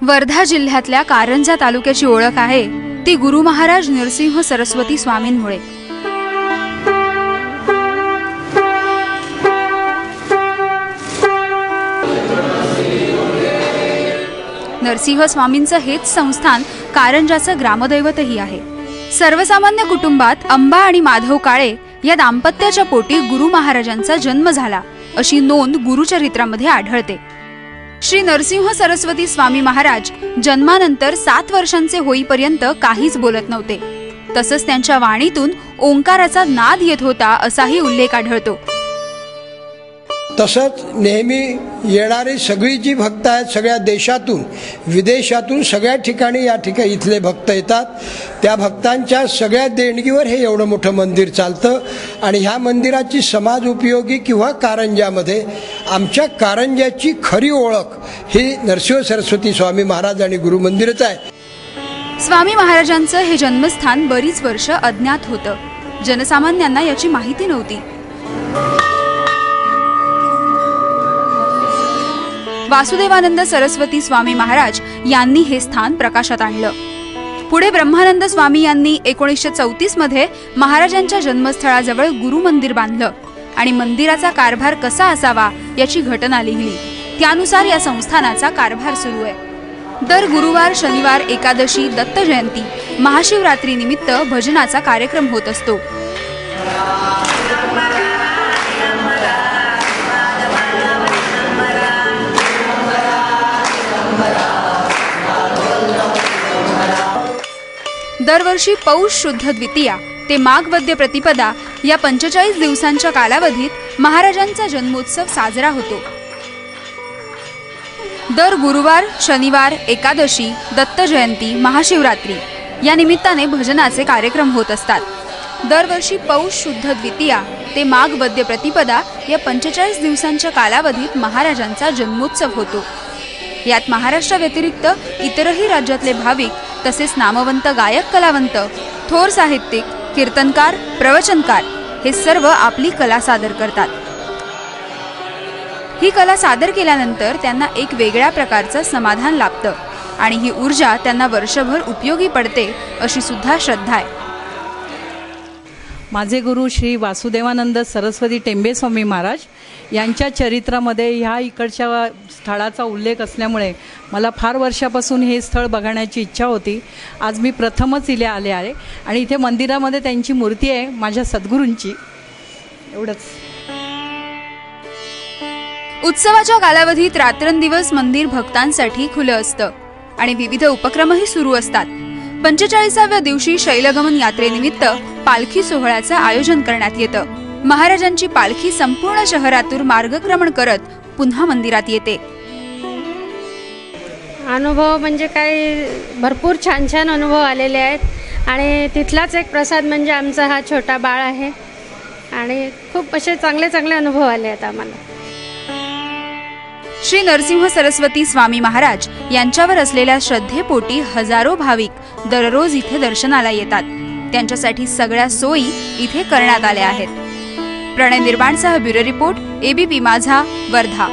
वर्धा जिल्ह्यातल्या कारंजा तालुक्याची ओळख आहे ती गुरु महाराज नरसिंह सरस्वती स्वामींमुळे। नरसिंह स्वामींचं हेच संस्थान कारंजाचं ग्रामदैवतही आहे। सर्वसामान्य कुटुंबात अंबा आणि माधव काळे या दाम्पत्याच्या पोटी गुरु महाराजांचा जन्म झाला अशी नोंद गुरुचरित्रामध्ये आढळते। श्री नरसिंह सरस्वती स्वामी महाराज जन्मानंतर 7 वर्षांचे होईपर्यंत काहीच बोलत नव्हते। तसंच त्यांच्या वाणीतून ओंकाराचा नाद येत होता असाही उल्लेख आढळतो। तसंच नेहमी येणारी सगळी जी भक्त आहेत सगळ्या देशातून विदेशातून सगळ्या ठिकाणी या ठिकाणी इथले भक्त येतात। त्या भक्तांच्या सगळ्या देणगीवर हे एवढं मोठं मंदिर चालतं आणि ह्या मंदिराची समाज उपयोगी किंवा कारंजामध्ये आमच्या कारंजाची खरी ओळख ही नरसिंह सरस्वती स्वामी महाराज आणि गुरु मंदिरच आहे। स्वामी महाराजांचं हे जन्मस्थान बरीच वर्ष अज्ञात होतं। जनसामान्यांना याची माहिती नव्हती। वासुदेवानंद सरस्वती स्वामी महाराज यांनी हे स्थान प्रकाशात आणलं। पुढे ब्रह्मानंद स्वामी यांनी 1934 मध्ये महाराजांच्या जन्मस्थळाजवळ गुरु मंदिर बांधलं आणि मंदिराचा कारभार कसा असावा याची घटना लिहिली। त्यानुसार या संस्थानाचा कारभार सुरू आहे। दर गुरुवार, शनिवार, एकादशी, दत्त जयंती, महाशिवरात्री निमित्त भजनाचा कार्यक्रम होत असतो। दरवर्षी पौष शुद्ध द्वितीया ते माघ वद्य प्रतिपदा या 45 दिवसांच्या कालावधीत महाराजांचा जन्मोत्सव साजरा होतो। दर गुरुवार, शनिवार, एकादशी, दत्त जयंती, महाशिवरात्री या निमित्ताने भजनाचे कार्यक्रम होत असतात। दरवर्षी पौष शुद्ध द्वितीया ते माघ वद्य प्रतिपदा या 45 दिवसांच्या कालावधीत महाराजांचा जन्मोत्सव होतो। यात महाराष्ट्राव्यतिरिक्त इतरही राज्यातले भाविक तसेच नामवंत गायक कलावंत, थोर साहित्यिक, कीर्तनकार, प्रवचनकार हे सर्व आपली कला सादर करतात। ही कला सादर केल्यानंतर त्यांना एक वेगळ्या प्रकारचं समाधान लाभतं आणि ही ऊर्जा त्यांना वर्षभर उपयोगी पडते अशी सुद्धा श्रद्धा आहे। माझे गुरु श्री वासुदेवानंद सरस्वती टेंबे स्वामी महाराज यांच्या चरित्रामध्ये ह्या इकडच्या स्थळाचा उल्लेख असल्यामुळे मला फार वर्षापासून हे स्थळ बघण्याची इच्छा होती। आज मी प्रथमच इथे आले आहे आणि इथे मंदिरामध्ये त्यांची मूर्ती आहे माझ्या सद्गुरूंची। एवढंच। उत्सवाच्या कालावधीत रात्रंदिवस मंदिर भक्तांसाठी खुलं असतं आणि विविध उपक्रमही सुरू असतात। 45व्या दिवशी शैलगमन यात्रेनिमित्त पालखी सोहळ्याचं आयोजन करण्यात येतं। महाराजांची पालखी संपूर्ण शहरातून मार्गक्रमण करत पुन्हा मंदिरात येते। अनुभव म्हणजे काही भरपूर छान छान अनुभव आलेले आहेत आणि तिथलाच एक प्रसाद म्हणजे आमचा हा छोटा बाळ आहे आणि खूप असे चांगले चांगले अनुभव आले आहेत आम्हाला। श्री नरसिंह सरस्वती स्वामी महाराज यांच्यावर असलेल्या श्रद्धेपोटी हजारो भाविक दररोज इथे दर्शनाला येतात। त्यांच्यासाठी सगळ्या सोयी इथे करण्यात आल्या आहेत। प्रणय निर्माणसह ब्युरो रिपोर्ट, ABP माझा, वर्धा।